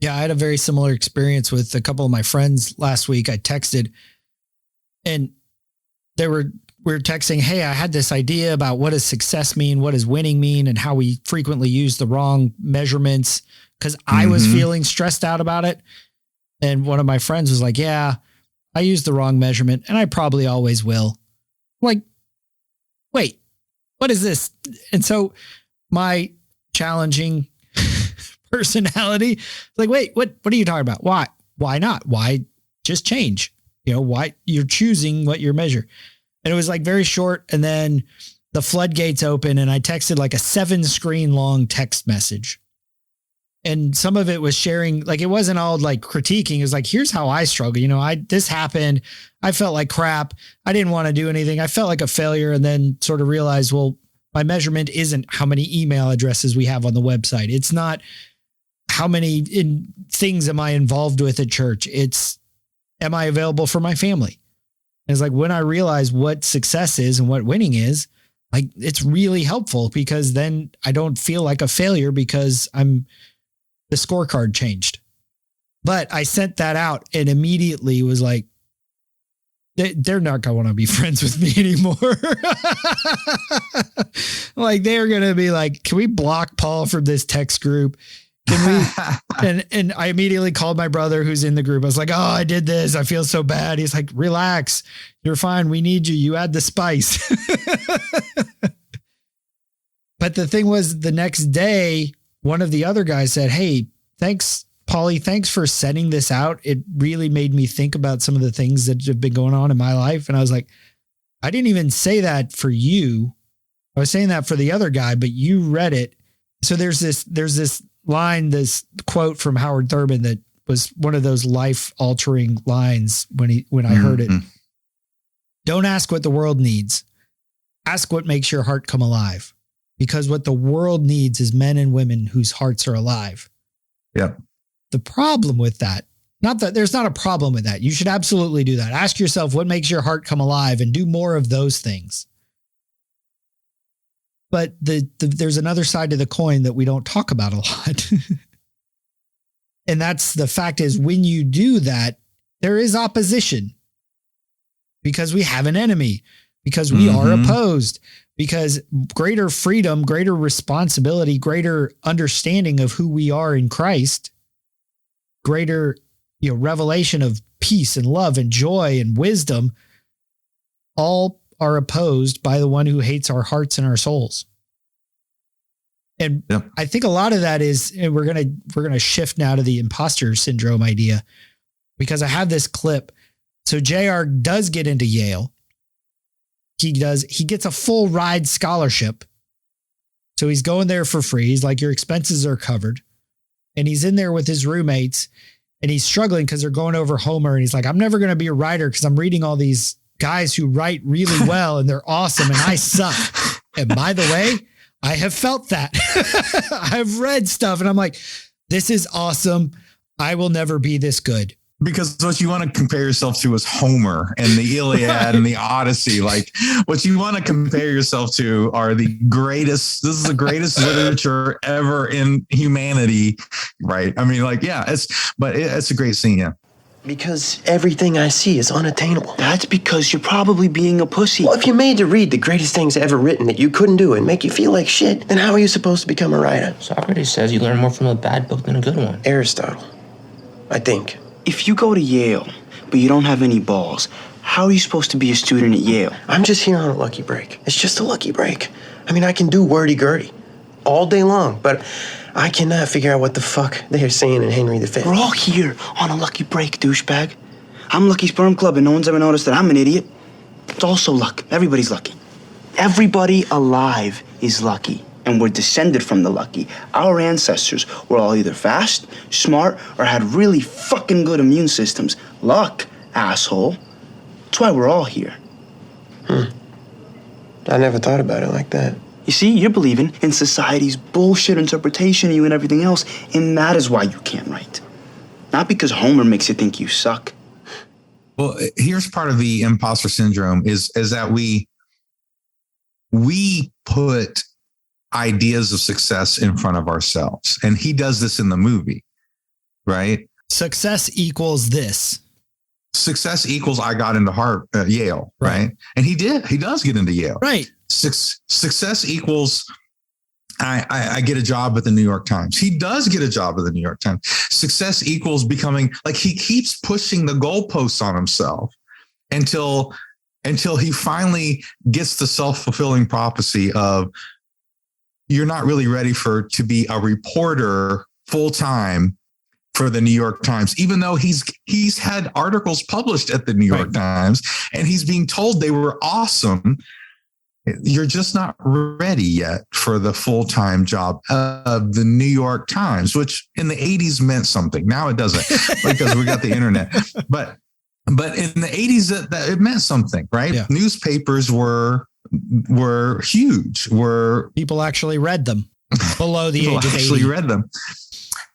Speaker 1: Yeah. I had a very similar experience with a couple of my friends last week. I texted and we were texting, hey, I had this idea about what does success mean? What does winning mean? And how we frequently use the wrong measurements. Cause I was feeling stressed out about it. And one of my friends was like, yeah, I used the wrong measurement and I probably always will. I'm like, wait, what is this? And so my challenging personality, like, wait, what are you talking about? Why not? Why just change? You know, why you're choosing what you measure. And it was like very short. And then the floodgates open and I texted like a 7-screen long text message. And some of it was sharing, like, it wasn't all like critiquing. It was like, here's how I struggle. You know, this happened. I felt like crap. I didn't want to do anything. I felt like a failure. And then sort of realized, well, my measurement isn't how many email addresses we have on the website. It's not how many things am I involved with at church. It's, am I available for my family? And it's like, when I realize what success is and what winning is, like, it's really helpful, because then I don't feel like a failure because the scorecard changed. But I sent that out and immediately was like, they're not going to want to be friends with me anymore. Like they're going to be like, can we block Paul from this text group? Can we? and I immediately called my brother who's in the group. I was like, oh, I did this. I feel so bad. He's like, relax. You're fine. We need you. You add the spice. But the thing was, the next day, one of the other guys said, hey, thanks, Paulie. Thanks for sending this out. It really made me think about some of the things that have been going on in my life. And I was like, I didn't even say that for you. I was saying that for the other guy, but you read it. So there's this line, this quote from Howard Thurman that was one of those life altering lines when I heard it. Don't ask what the world needs. Ask what makes your heart come alive. Because what the world needs is men and women whose hearts are alive.
Speaker 4: Yep.
Speaker 1: The problem with that, not that there's not a problem with that. You should absolutely do that. Ask yourself what makes your heart come alive and do more of those things. But there's another side to the coin that we don't talk about a lot. And that's the fact is when you do that, there is opposition because we have an enemy, because we are opposed, because greater freedom, greater responsibility, greater understanding of who we are in Christ, greater, revelation of peace and love and joy and wisdom, all are opposed by the one who hates our hearts and our souls. And I think a lot of that is, and we're going to shift now to the imposter syndrome idea, because I have this clip. So JR does get into Yale. He gets a full ride scholarship. So he's going there for free. He's like, your expenses are covered. And he's in there with his roommates and he's struggling because they're going over Homer. And he's like, I'm never going to be a writer because I'm reading all these guys who write really well and they're awesome and I suck. And by the way, I have felt that. I've read stuff and I'm like, this is awesome. I will never be this good.
Speaker 4: Because what you want to compare yourself to is Homer and the Iliad and the Odyssey. Like what you want to compare yourself to are the greatest. This is the greatest literature ever in humanity. Right. I mean, like, yeah, it's a great scene. Yeah.
Speaker 9: Because everything I see is unattainable. That's because you're probably being a pussy. Well, if you're made to read the greatest things ever written that you couldn't do and make you feel like shit, then how are you supposed to become a writer?
Speaker 10: Socrates says you learn more from a bad book than a good one.
Speaker 9: Aristotle, I think.
Speaker 11: If you go to Yale, but you don't have any balls, how are you supposed to be a student at Yale?
Speaker 9: I'm just here on a lucky break. It's just a lucky break. I mean, I can do wordy-gurdy all day long, but I cannot figure out what the fuck they're saying in Henry V.
Speaker 11: We're all here on a lucky break, douchebag. I'm Lucky Sperm Club, and no one's ever noticed that I'm an idiot. It's also luck. Everybody's lucky. Everybody alive is lucky, and we're descended from the lucky. Our ancestors were all either fast, smart, or had really fucking good immune systems. Luck, asshole. That's why we're all here.
Speaker 9: I never thought about it like that.
Speaker 11: You see, you're believing in society's bullshit interpretation of you and everything else, and that is why you can't write. Not because Homer makes you think you suck.
Speaker 4: Well, here's part of the imposter syndrome is that we put ideas of success in front of ourselves. And he does this in the movie, right?
Speaker 1: Success equals this.
Speaker 4: Success equals I got into Yale, right? And he does get into Yale.
Speaker 1: Right.
Speaker 4: Success equals I get a job at the New York Times. He does get a job at the New York Times. Success equals becoming, like, he keeps pushing the goalposts on himself until he finally gets the self-fulfilling prophecy of, you're not really ready to be a reporter full-time for the New York Times, even though he's had articles published at the New York Times and he's being told they were awesome. You're just not ready yet for the full-time job of the New York Times, which in the 80s meant something. Now it doesn't because we got the internet. But in the 80s, that it meant something, right? Yeah. Newspapers were huge.
Speaker 1: People actually read them below the age of 80.
Speaker 4: Actually read them,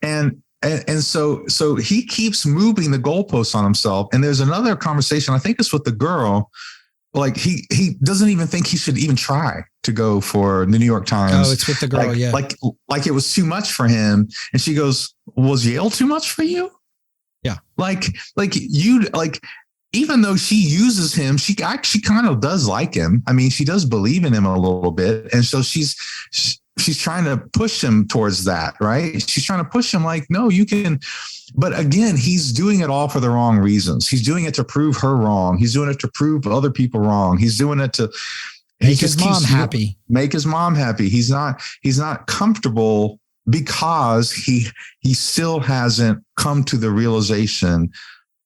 Speaker 4: and so he keeps moving the goalposts on himself. And there's another conversation. I think it's with the girl. Like he doesn't even think he should even try to go for the New York Times.
Speaker 1: Oh, it's with the girl. Yeah.
Speaker 4: Like it was too much for him. And she goes, was Yale too much for you?
Speaker 1: Yeah.
Speaker 4: Like even though she uses him, she actually kind of does like him. I mean, she does believe in him a little bit. And so she's trying to push him towards that, right? She's trying to push him like, no, you can. But again, he's doing it all for the wrong reasons. He's doing it to prove her wrong. He's doing it to prove other people wrong. He's doing it to
Speaker 1: make his mom happy.
Speaker 4: Make his mom happy. He's not comfortable because he still hasn't come to the realization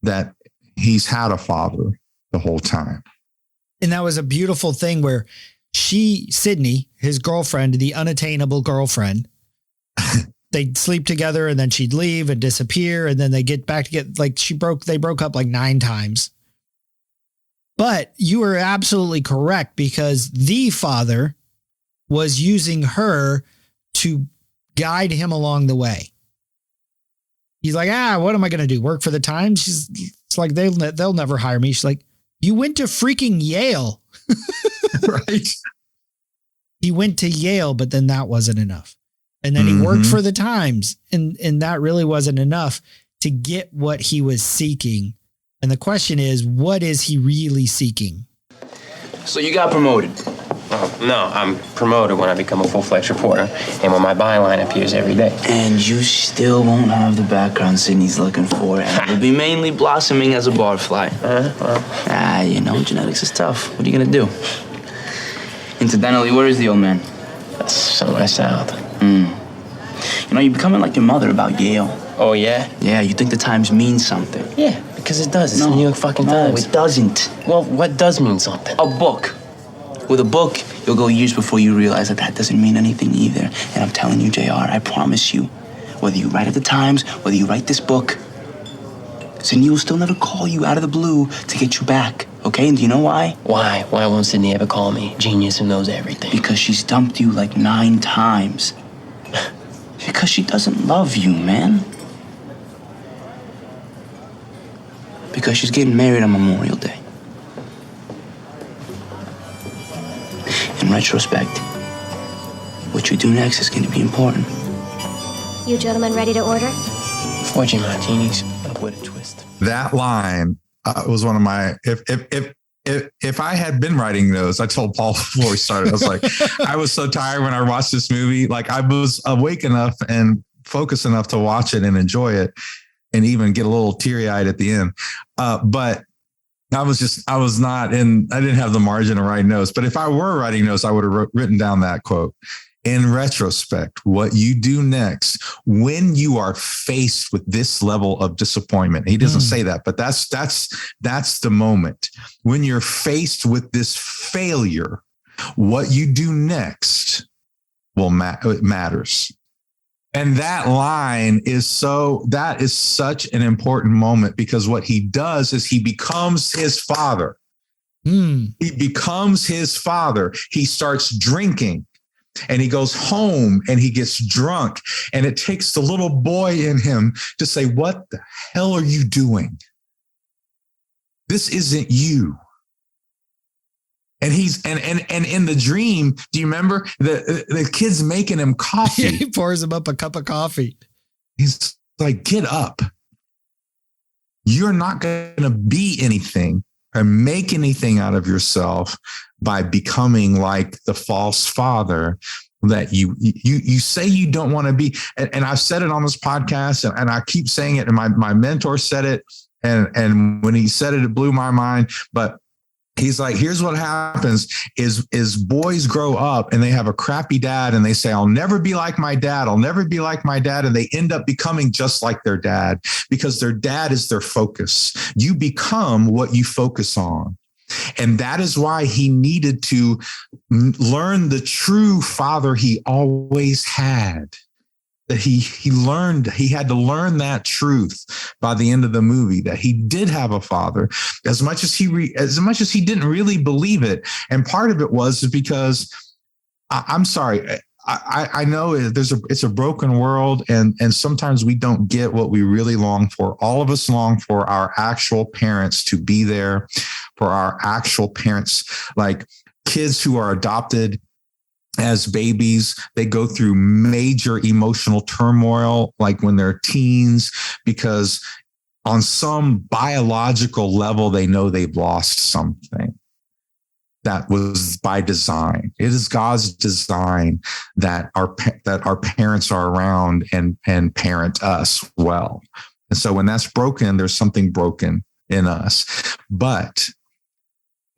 Speaker 4: that he's had a father the whole time.
Speaker 1: And that was a beautiful thing where Sydney, his girlfriend, the unattainable girlfriend, they'd sleep together and then she'd leave and disappear. And then they get back to they broke up like 9 times. But you were absolutely correct, because the father was using her to guide him along the way. He's like, what am I going to do? Work for the Times? It's like, they'll never hire me. She's like, you went to freaking Yale.
Speaker 4: Right.
Speaker 1: He went to Yale, but then that wasn't enough. And then he worked for the Times, and that really wasn't enough to get what he was seeking. And the question is, what is he really seeking?
Speaker 10: So you got promoted? Well, no, I'm promoted when I become a full-fledged reporter and when my byline appears every day.
Speaker 11: And you still won't have the background Sydney's looking for, and you'll be mainly blossoming as a barfly. Genetics is tough. What are you gonna do? Incidentally, where is the old man?
Speaker 10: That's somewhere south.
Speaker 11: You're becoming like your mother about Yale.
Speaker 10: Oh, yeah?
Speaker 11: Yeah, you think the Times means something.
Speaker 10: Yeah, because it does. It's the New York fucking Times.
Speaker 11: No, it doesn't.
Speaker 10: Well, what does mean something?
Speaker 11: A book. With a book, you'll go years before you realize that doesn't mean anything either. And I'm telling you, JR, I promise you, whether you write at the Times, whether you write this book, Sydney will still never call you out of the blue to get you back. Okay, and do you know why?
Speaker 10: Why? Why won't Sydney ever call me? Genius who knows everything.
Speaker 11: Because she's dumped you like 9 times. Because she doesn't love you, man. Because she's getting married on Memorial Day. In retrospect, what you do next is going to be important.
Speaker 8: You gentlemen ready to order?
Speaker 10: 4 gin martinis, but with a twist.
Speaker 4: That line was one of my, if I had been writing those, I told Paul before we started, I was like, I was so tired when I watched this movie. Like, I was awake enough and focused enough to watch it and enjoy it and even get a little teary eyed at the end. But I didn't have the margin to write notes. But if I were writing notes, I would have written down that quote. In retrospect, what you do next when you are faced with this level of disappointment. He doesn't say that, but that's the moment when you're faced with this failure. What you do next matters. And that line is such an important moment, because what he does is he becomes his father. He becomes his father. He starts drinking. And he goes home and he gets drunk, and it takes the little boy in him to say, what the hell are you doing? This isn't you. And he's and in the dream, do you remember the kid's making him coffee?
Speaker 1: He pours him up a cup of coffee.
Speaker 4: He's like, get up. You're not going to be anything or make anything out of yourself by becoming like the false father that you say you don't want to be. And I've said it on this podcast, and I keep saying it. And my mentor said it. And when he said it, it blew my mind. But he's like, here's what happens is boys grow up and they have a crappy dad, and they say, I'll never be like my dad. I'll never be like my dad. And they end up becoming just like their dad, because their dad is their focus. You become what you focus on. And that is why he needed to learn the true father he always had. That he had to learn that truth by the end of the movie, that he did have a father, as much as he didn't really believe it. And part of it was because I'm sorry. I know it's a broken world, and sometimes we don't get what we really long for. All of us long for our actual parents to be there, for our actual parents, like kids who are adopted as babies. They go through major emotional turmoil, like when they're teens, because on some biological level, they know they've lost something. That was by design. It is God's design that our parents are around and parent us well. And so when that's broken, there's something broken in us. But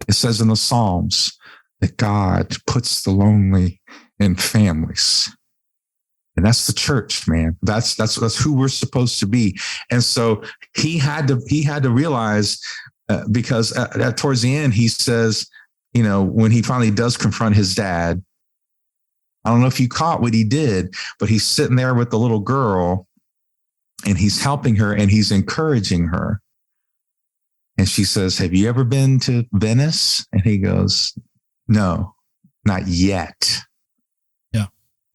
Speaker 4: it says in the Psalms that God puts the lonely in families. And that's the church, man. That's who we're supposed to be. And so he had to realize because towards the end, he says, when he finally does confront his dad, I don't know if you caught what he did, but he's sitting there with the little girl and he's helping her and he's encouraging her. And she says, have you ever been to Venice? And he goes, no, not yet.
Speaker 1: Yeah.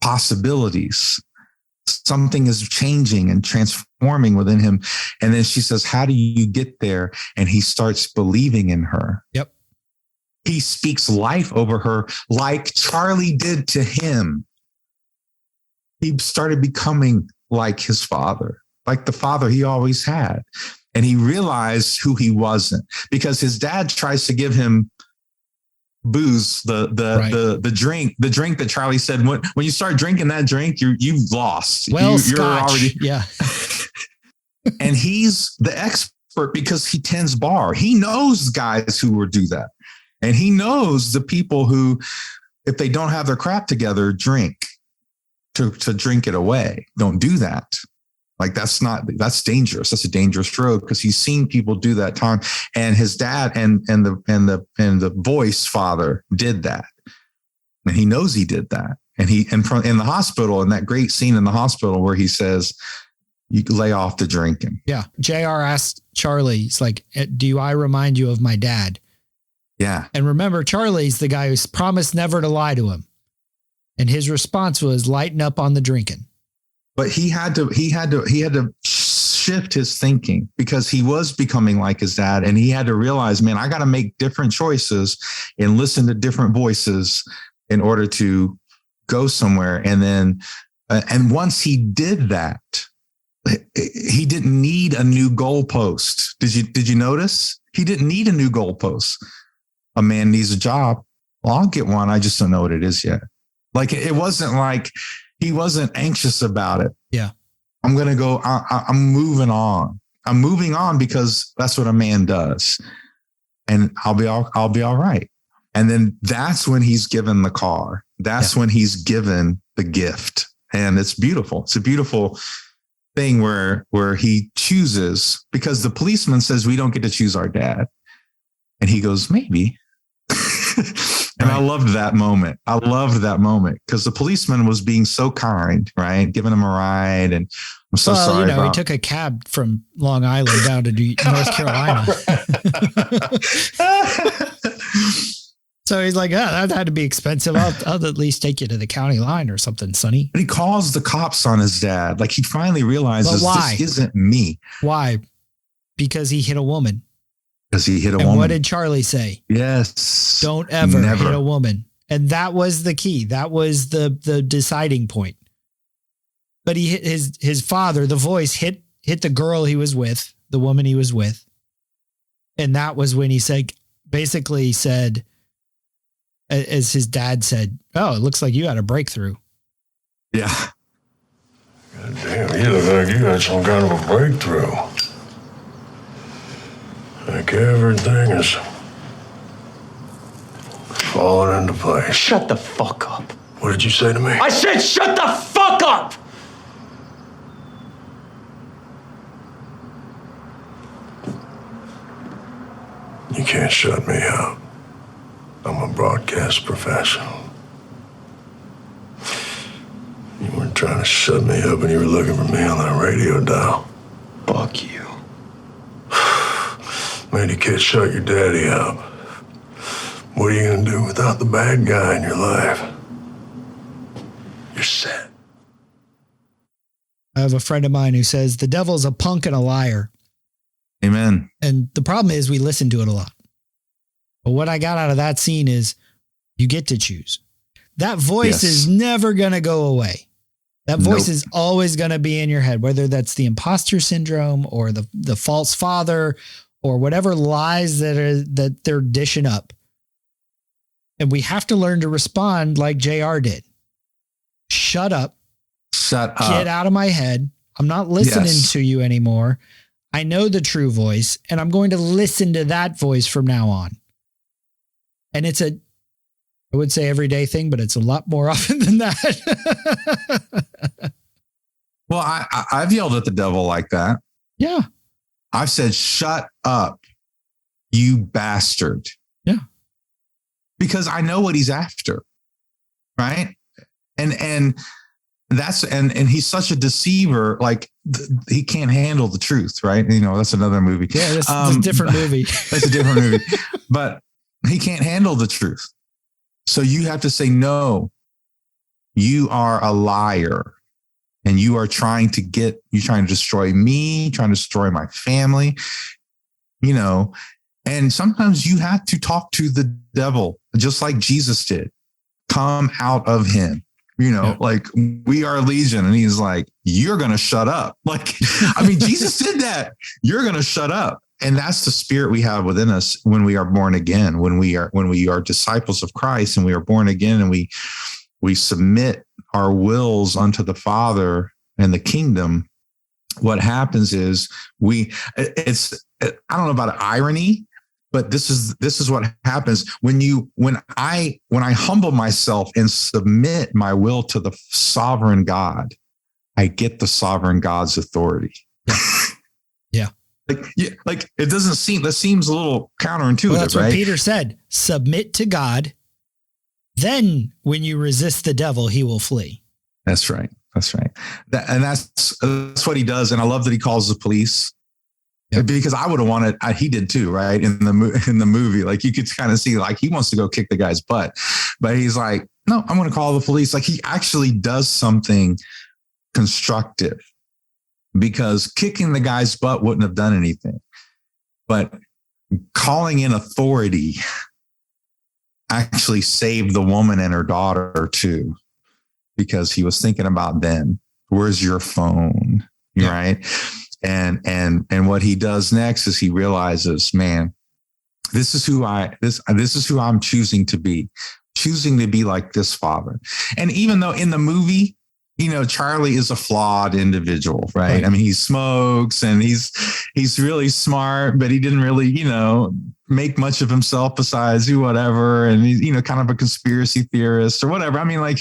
Speaker 4: Possibilities. Something is changing and transforming within him. And then she says, how do you get there? And he starts believing in her.
Speaker 1: Yep.
Speaker 4: He speaks life over her like Charlie did to him. He started becoming like his father, like the father he always had. And he realized who he wasn't because his dad tries to give him booze, the drink that Charlie said, when you start drinking that drink, you've lost.
Speaker 1: Well,
Speaker 4: you're already,
Speaker 1: yeah.
Speaker 4: And he's the expert because he tends bar. He knows guys who will do that. And he knows the people who, if they don't have their crap together, drink to drink it away. Don't do that. Like that's dangerous. That's a dangerous road because he's seen people do that time. And his dad and the boy's father did that. And he knows he did that. And in the hospital, in that great scene in the hospital where he says, you lay off the drinking.
Speaker 1: Yeah. JR asked Charlie, he's like, do I remind you of my dad?
Speaker 4: Yeah.
Speaker 1: And remember, Charlie's the guy who's promised never to lie to him. And his response was lighten up on the drinking.
Speaker 4: But he had to shift his thinking because he was becoming like his dad. And he had to realize, man, I got to make different choices and listen to different voices in order to go somewhere. And then, and once he did that, he didn't need a new goalpost. Did you notice? He didn't need a new goalpost. A man needs a job. Well, I'll get one. I just don't know what it is yet. Like, it wasn't like he wasn't anxious about it.
Speaker 1: Yeah.
Speaker 4: I'm going to go. I'm moving on. I'm moving on because that's what a man does. And I'll be all right. And then that's when he's given the car. That's when he's given the gift. And it's beautiful. It's a beautiful thing where he chooses, because the policeman says we don't get to choose our dad. And he goes, maybe. And I loved that moment. I loved that moment because the policeman was being so kind, right? Giving him a ride. And I'm so sorry.
Speaker 1: He took a cab from Long Island down to North Carolina. So he's like, that had to be expensive. I'll at least take you to the county line or something, Sonny.
Speaker 4: But he calls the cops on his dad. Like he finally realizes this isn't me.
Speaker 1: Why? Because he hit a woman.
Speaker 4: Because he hit a woman.
Speaker 1: And what did Charlie say?
Speaker 4: Yes.
Speaker 1: Don't ever hit a woman. And that was the key. That was the deciding point. But he hit his father, the voice hit the girl he was with, the woman he was with. And that was when he basically said, as his dad said, oh, it looks like you had a breakthrough.
Speaker 4: Yeah.
Speaker 12: God damn, you look like you had some kind of a breakthrough. Like everything is falling into place.
Speaker 9: Shut the fuck up.
Speaker 12: What did you say to me?
Speaker 9: I said shut the fuck up!
Speaker 12: You can't shut me up. I'm a broadcast professional. You weren't trying to shut me up when you were looking for me on that radio dial.
Speaker 9: Fuck you.
Speaker 12: Man, you can't shut your daddy up. What are you gonna do without the bad guy in your life? You're set.
Speaker 1: I have a friend of mine who says the devil's a punk and a liar.
Speaker 4: Amen.
Speaker 1: And the problem is we listen to it a lot. But what I got out of that scene is you get to choose. That voice is never going to go away. That voice is always going to be in your head, whether that's the imposter syndrome or the false father or whatever lies that they're dishing up. And we have to learn to respond like JR did. Shut up.
Speaker 4: Shut up.
Speaker 1: Get out of my head. I'm not listening to you anymore. I know the true voice, and I'm going to listen to that voice from now on. And it's I would say everyday thing, but it's a lot more often than that.
Speaker 4: Well, I've yelled at the devil like that.
Speaker 1: Yeah.
Speaker 4: I've said, shut up, you bastard.
Speaker 1: Yeah.
Speaker 4: Because I know what he's after. Right. And he's such a deceiver. Like he can't handle the truth. Right. You know, that's another movie.
Speaker 1: Yeah. That's a different movie.
Speaker 4: That's a different movie, but he can't handle the truth. So you have to say, no, you are a liar. And you are trying to destroy me, trying to destroy my family, you know, and sometimes you have to talk to the devil, just like Jesus did. Come out of him, you know, like we are legion. And he's like, you're going to shut up. Like, I mean, Jesus did that. You're going to shut up. And that's the spirit we have within us when we are born again, when we are disciples of Christ and we are born again and we submit our wills unto the Father and the kingdom. What happens is I don't know about irony, but this is what happens when I humble myself and submit my will to the sovereign God, I get the sovereign God's authority.
Speaker 1: Yeah.
Speaker 4: Like it doesn't seem, that seems a little counterintuitive,
Speaker 1: well, that's what
Speaker 4: right?
Speaker 1: Peter said, submit to God. Then when you resist the devil, he will flee.
Speaker 4: That's right. That's right. That's what he does. And I love that he calls the police because I would have wanted, he did too, right? In the movie, like you could kind of see like he wants to go kick the guy's butt, but he's like, no, I'm going to call the police. Like he actually does something constructive because kicking the guy's butt wouldn't have done anything, but calling in authority actually saved the woman and her daughter too, because he was thinking about them. Where's your phone? Yeah. Right. And what he does next is he realizes, man, this is who I'm choosing to be like this father. And even though in the movie, you know, Charlie is a flawed individual, right? I mean, he smokes and he's really smart, but he didn't really, you know, make much of himself besides whatever. And he's, you know, kind of a conspiracy theorist or whatever. I mean, like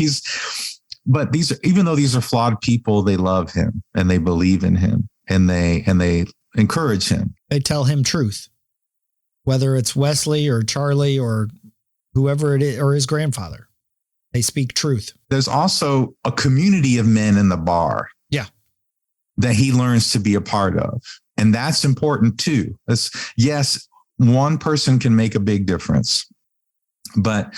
Speaker 4: but even though these are flawed people, they love him and they believe in him and they encourage him.
Speaker 1: They tell him truth, whether it's Wesley or Charlie or whoever it is, or his grandfather. They speak truth. There's
Speaker 4: also a community of men in the bar.
Speaker 1: Yeah.
Speaker 4: That he learns to be a part of. And that's important too. Yes, one person can make a big difference, but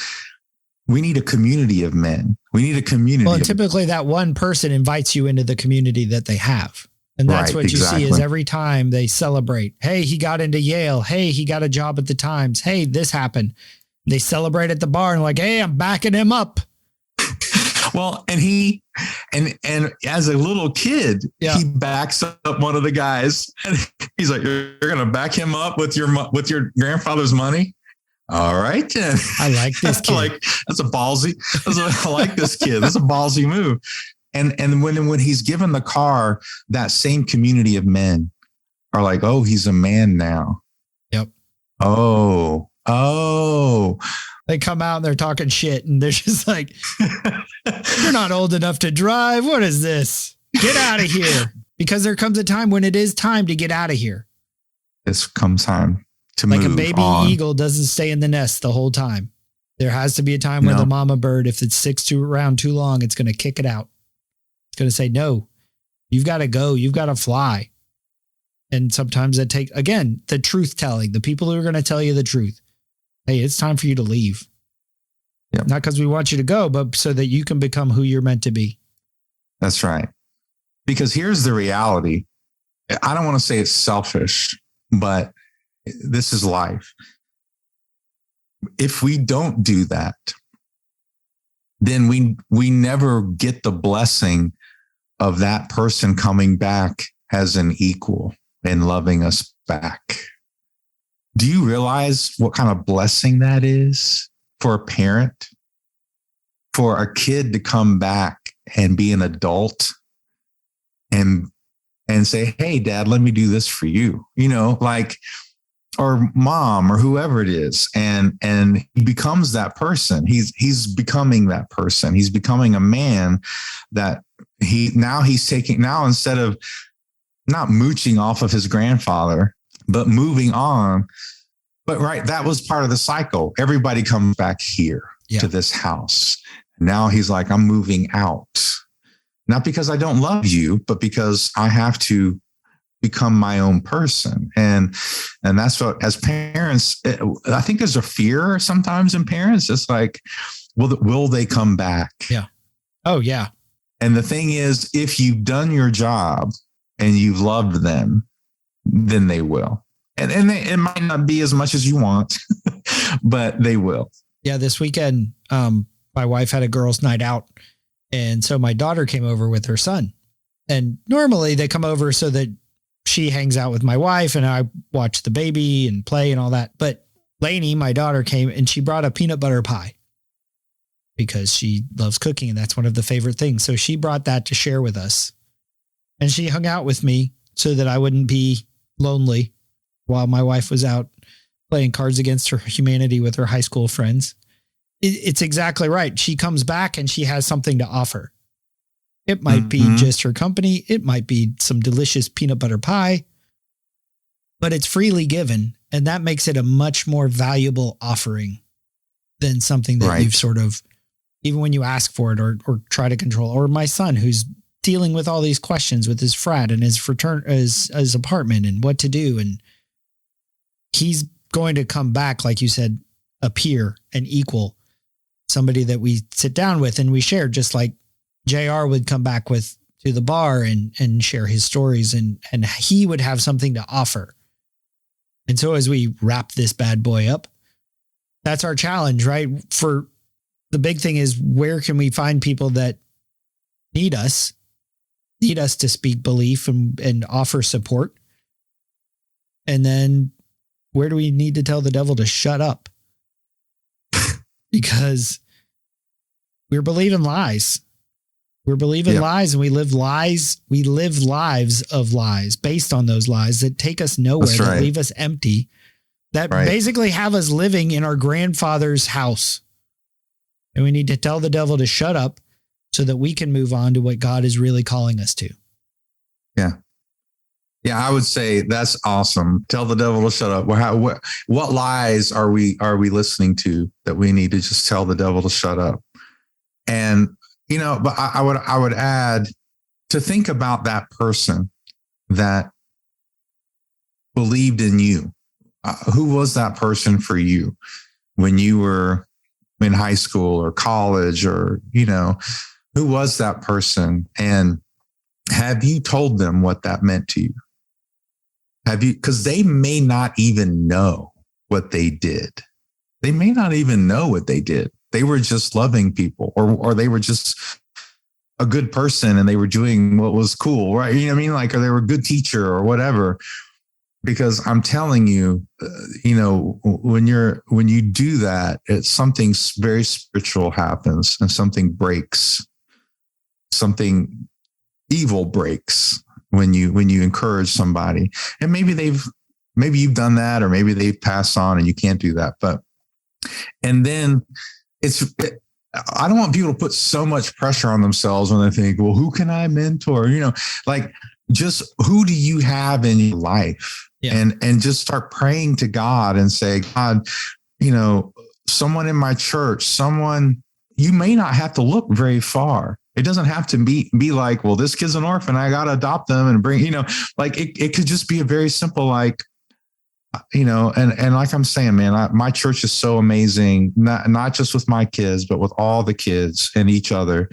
Speaker 4: we need a community of men. We need a community.
Speaker 1: Well, and typically that one person invites you into the community that they have. And that's what you see is every time they celebrate. Hey, he got into Yale. Hey, he got a job at the Times. Hey, this happened. They celebrate at the bar and like, hey, I'm backing him up.
Speaker 4: Well, and as a little kid, he backs up one of the guys and he's like, you're going to back him up with your grandfather's money. All right. Then.
Speaker 1: I like this kid.
Speaker 4: I like this kid. That's a ballsy move. And when he's given the car, that same community of men are like, oh, he's a man now.
Speaker 1: Yep.
Speaker 4: Oh.
Speaker 1: They come out and they're talking shit and they're just like, you're not old enough to drive. What is this? Get out of here. Because there comes a time when it is time to get out of here.
Speaker 4: This comes time to move on.
Speaker 1: Like a baby eagle doesn't stay in the nest the whole time. There has to be a time when the mama bird, if it sticks around too long, it's going to kick it out. It's going to say, no, you've got to go. You've got to fly. And sometimes that takes, again, the truth telling, the people who are going to tell you the truth. Hey, it's time for you to leave.
Speaker 4: Yep.
Speaker 1: Not because we want you to go, but so that you can become who you're meant to be.
Speaker 4: That's right. Because here's the reality. I don't want to say it's selfish, but this is life. If we don't do that, then we never get the blessing of that person coming back as an equal and loving us back. Do you realize what kind of blessing that is for a parent? For a kid to come back and be an adult and say, hey, Dad, let me do this for you, or mom or whoever it is. And he becomes that person. He's becoming that person. He's becoming a man that he's taking now, instead of not mooching off of his grandfather, but moving on. But right, that was part of the cycle. Everybody comes back here to this house. Now he's like, I'm moving out, not because I don't love you, but because I have to become my own person. And that's what, as parents, I think there's a fear sometimes in parents. It's like, will they come back?
Speaker 1: Yeah. Oh yeah.
Speaker 4: And the thing is, if you've done your job and you've loved them, then they will. And it might not be as much as you want, but they will.
Speaker 1: Yeah. This weekend, my wife had a girls' night out. And so my daughter came over with her son. And normally they come over so that she hangs out with my wife and I watch the baby and play and all that. But Lainey, my daughter, came and she brought a peanut butter pie because she loves cooking and that's one of the favorite things. So she brought that to share with us. And she hung out with me so that I wouldn't be lonely while my wife was out playing Cards Against Humanity with her high school friends. It's exactly right. She comes back and she has something to offer. It might be just her company. It might be some delicious peanut butter pie, but it's freely given. And that makes it a much more valuable offering than something that you've sort of, even when you ask for it or try to control. Or my son, who's dealing with all these questions with his frat and his his apartment and what to do. And he's going to come back, like you said, a peer, an equal, somebody that we sit down with and we share, just like JR would come back to the bar and share his stories and he would have something to offer. And so as we wrap this bad boy up, that's our challenge, right? For the big thing is, where can we find people that need us to speak belief and offer support? And then where do we need to tell the devil to shut up? Because we're believing lies. We're believing lies and we live lies. We live lives of lies based on those lies that take us nowhere, that leave us empty, that basically have us living in our grandfather's house. And we need to tell the devil to shut up so that we can move on to what God is really calling us to.
Speaker 4: Yeah. Yeah, I would say that's awesome. Tell the devil to shut up. What lies are we listening to that we need to just tell the devil to shut up? And but I would add to think about that person that believed in you. Who was that person for you when you were in high school or college, or who was that person? And have you told them what that meant to you? Have you? Because they may not even know what they did. They may not even know what they did. They were just loving people, or they were just a good person and they were doing what was cool, right? You know what I mean? Like, or they were a good teacher or whatever. Because I'm telling you, when you do that, it's something very spiritual happens and something breaks. Something evil breaks when you encourage somebody. And maybe you've done that, or maybe they've passed on and you can't do that. And then I don't want people to put so much pressure on themselves when they think, well, who can I mentor? Like, just who do you have in your life? Yeah. And just start praying to God and say, God, someone in my church, you may not have to look very far. It doesn't have to be like, well, this kid's an orphan, I got to adopt them and bring, like it could just be a very simple, like, and like I'm saying, man, my church is so amazing, not just with my kids, but with all the kids and each other,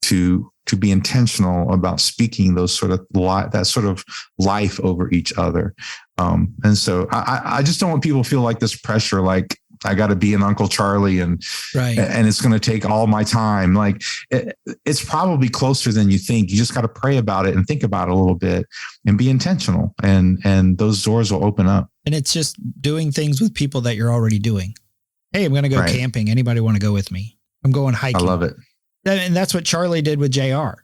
Speaker 4: to be intentional about speaking that sort of life over each other. And so I just don't want people to feel like this pressure, like I got to be an Uncle Charlie and it's going to take all my time. Like it's probably closer than you think. You just got to pray about it and think about it a little bit and be intentional, and those doors will open up. And
Speaker 1: it's just doing things with people that you're already doing. Hey, I'm going to go camping. Anybody want to go with me? I'm going hiking.
Speaker 4: I love it.
Speaker 1: And that's what Charlie did with JR.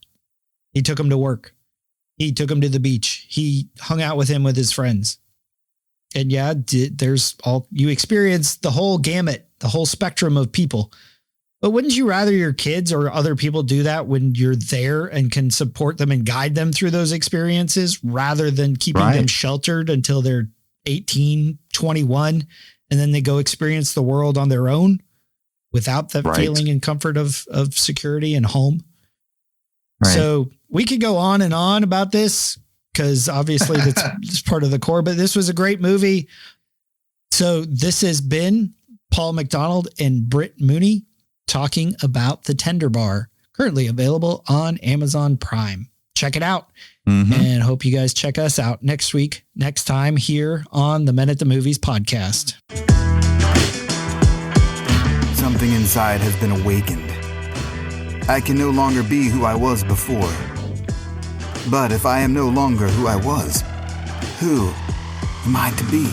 Speaker 1: He took him to work. He took him to the beach. He hung out with him with his friends. And you experience the whole gamut, the whole spectrum of people. But wouldn't you rather your kids or other people do that when you're there and can support them and guide them through those experiences rather than keeping them sheltered until they're 18, 21, and then they go experience the world on their own without the feeling and comfort of security and home? Right. So we could go on and on about this because obviously that's part of the core, but this was a great movie. So this has been Paul McDonald and Britt Mooney talking about The Tender Bar, currently available on Amazon Prime. Check it out. And hope you guys check us out next time here on the Men at the Movies podcast.
Speaker 13: Something inside has been awakened. I can no longer be who I was before. But if I am no longer who I was, who am I to be?